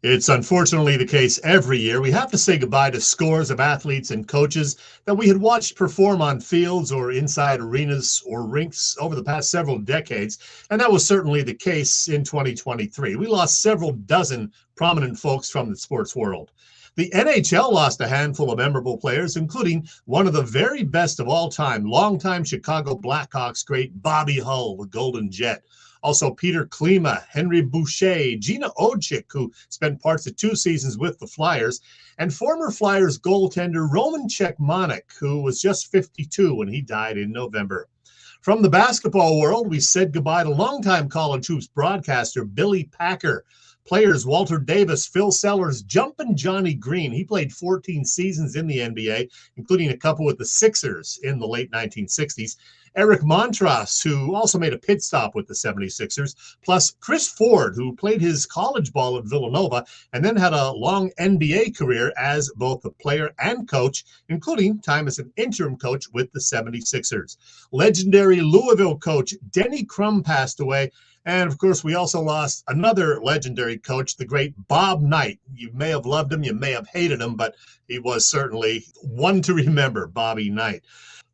It's unfortunately the case every year. We have to say goodbye to scores of athletes and coaches that we had watched perform on fields or inside arenas or rinks over the past several decades, and that was certainly the case in 2023. We lost several dozen prominent folks from the sports world. The NHL lost a handful of memorable players, including one of the very best of all time, longtime Chicago Blackhawks great Bobby Hull, the Golden Jet. Also, Peter Klima, Henry Boucher, Gina Odchik, who spent parts of 2 seasons with the Flyers, and former Flyers goaltender Roman Cechmanek, who was just 52 when he died in November. From the basketball world, we said goodbye to longtime college hoops broadcaster Billy Packer. Players Walter Davis, Phil Sellers, Jumpin' Johnny Green. He played 14 seasons in the NBA, including a couple with the Sixers in the late 1960s. Eric Montross, who also made a pit stop with the 76ers, plus Chris Ford, who played his college ball at Villanova and then had a long NBA career as both a player and coach, including time as an interim coach with the 76ers. Legendary Louisville coach Denny Crum passed away. And, of course, we also lost another legendary coach, the great Bob Knight. You may have loved him, you may have hated him, but he was certainly one to remember, Bobby Knight.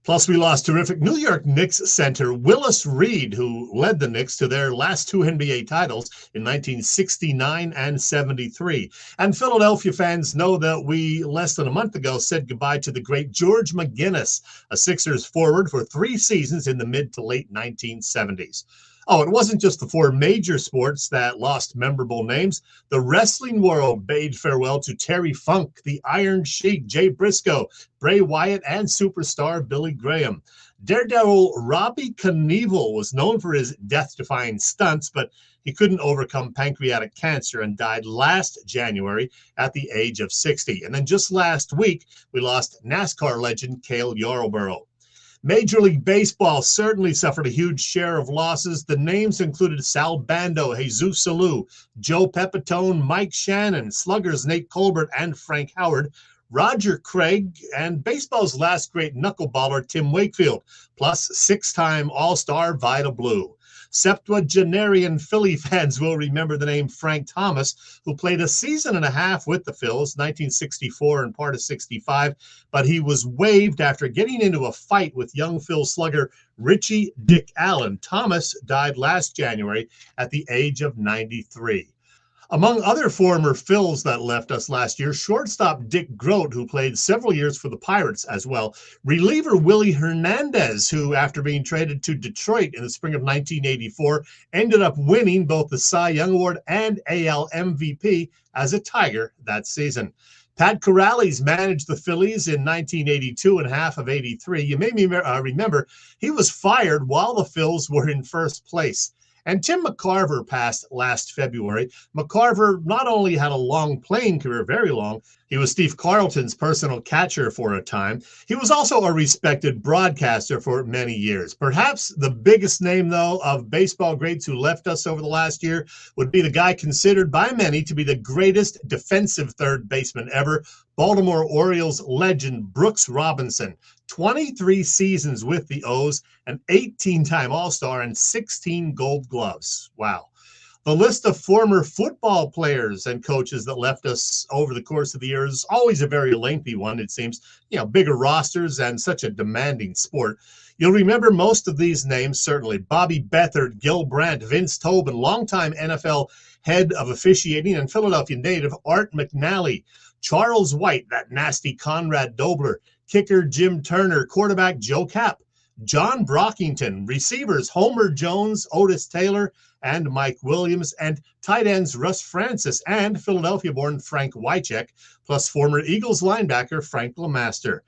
Plus, we lost terrific New York Knicks center Willis Reed, who led the Knicks to their last 2 NBA titles in 1969 and 73. And Philadelphia fans know that we, less than a month ago, said goodbye to the great George McGinnis, a Sixers forward for 3 seasons in the mid to late 1970s. Oh, it wasn't just the 4 major sports that lost memorable names. The wrestling world bade farewell to Terry Funk, the Iron Sheik, Jay Briscoe, Bray Wyatt, and superstar Billy Graham. Daredevil Robbie Knievel was known for his death-defying stunts, but he couldn't overcome pancreatic cancer and died last January at the age of 60. And then just last week, we lost NASCAR legend Cale Yarborough. Major League Baseball certainly suffered a huge share of losses. The names included Sal Bando, Jesus Salou, Joe Pepitone, Mike Shannon, sluggers Nate Colbert and Frank Howard, Roger Craig, and baseball's last great knuckleballer Tim Wakefield, plus 6-time All-Star Vida Blue. Septuagenarian Philly fans will remember the name Frank Thomas, who played a season and a half with the Phils, 1964 and part of 65, but he was waived after getting into a fight with young Phil slugger Richie Dick Allen. Thomas died last January at the age of 93. Among other former Phils that left us last year, shortstop Dick Groat, who played several years for the Pirates as well, reliever Willie Hernandez, who after being traded to Detroit in the spring of 1984, ended up winning both the Cy Young Award and AL MVP as a Tiger that season. Pat Corrales managed the Phillies in 1982 and half of 83. You may remember he was fired while the Phils were in first place. And Tim McCarver passed last February. McCarver not only had a long playing career, very long, he was Steve Carlton's personal catcher for a time. He was also a respected broadcaster for many years. Perhaps the biggest name, though, of baseball greats who left us over the last year would be the guy considered by many to be the greatest defensive third baseman ever, Baltimore Orioles legend Brooks Robinson. 23 seasons with the O's, an 18-time All-Star, and 16 Gold Gloves. Wow. The list of former football players and coaches that left us over the course of the year is always a very lengthy one, it seems. Bigger rosters and such a demanding sport. You'll remember most of these names, certainly. Bobby Beathard, Gil Brandt, Vince Tobin, longtime NFL head of officiating, and Philadelphia native Art McNally. Charles White, that nasty Conrad Dobler, kicker Jim Turner, quarterback Joe Kapp, John Brockington, receivers Homer Jones, Otis Taylor, and Mike Williams, and tight ends Russ Francis and Philadelphia-born Frank Wycheck, plus former Eagles linebacker Frank LeMaster.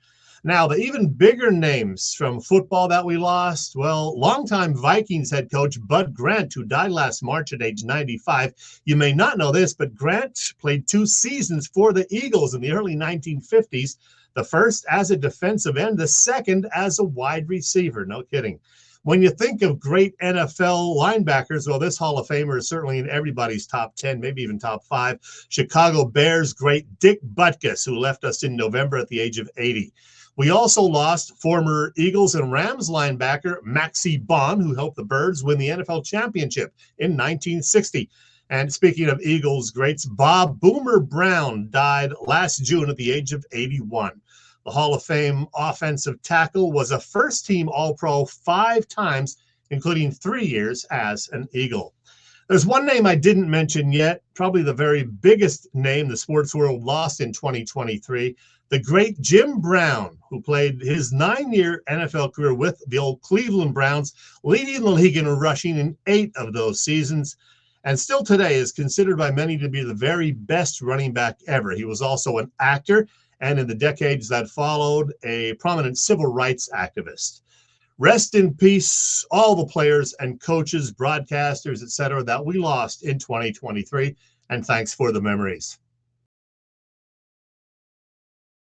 Now, the even bigger names from football that we lost, well, longtime Vikings head coach Bud Grant, who died last March at age 95. You may not know this, but Grant played 2 seasons for the Eagles in the early 1950s, the first as a defensive end, the second as a wide receiver. No kidding. When you think of great NFL linebackers, well, this Hall of Famer is certainly in everybody's top 10, maybe even top 5. Chicago Bears great Dick Butkus, who left us in November at the age of 80. We also lost former Eagles and Rams linebacker Maxie Bond, who helped the Birds win the NFL championship in 1960. And speaking of Eagles greats, Bob Boomer Brown died last June at the age of 81. The Hall of Fame offensive tackle was a first-team All-Pro 5 times, including 3 years as an Eagle. There's one name I didn't mention yet, probably the very biggest name the sports world lost in 2023, the great Jim Brown, who played his 9-year NFL career with the old Cleveland Browns, leading the league in rushing in 8 of those seasons, and still today is considered by many to be the very best running back ever. He was also an actor, and in the decades that followed, a prominent civil rights activist. Rest in peace, all the players and coaches, broadcasters, etc., that we lost in 2023, and thanks for the memories.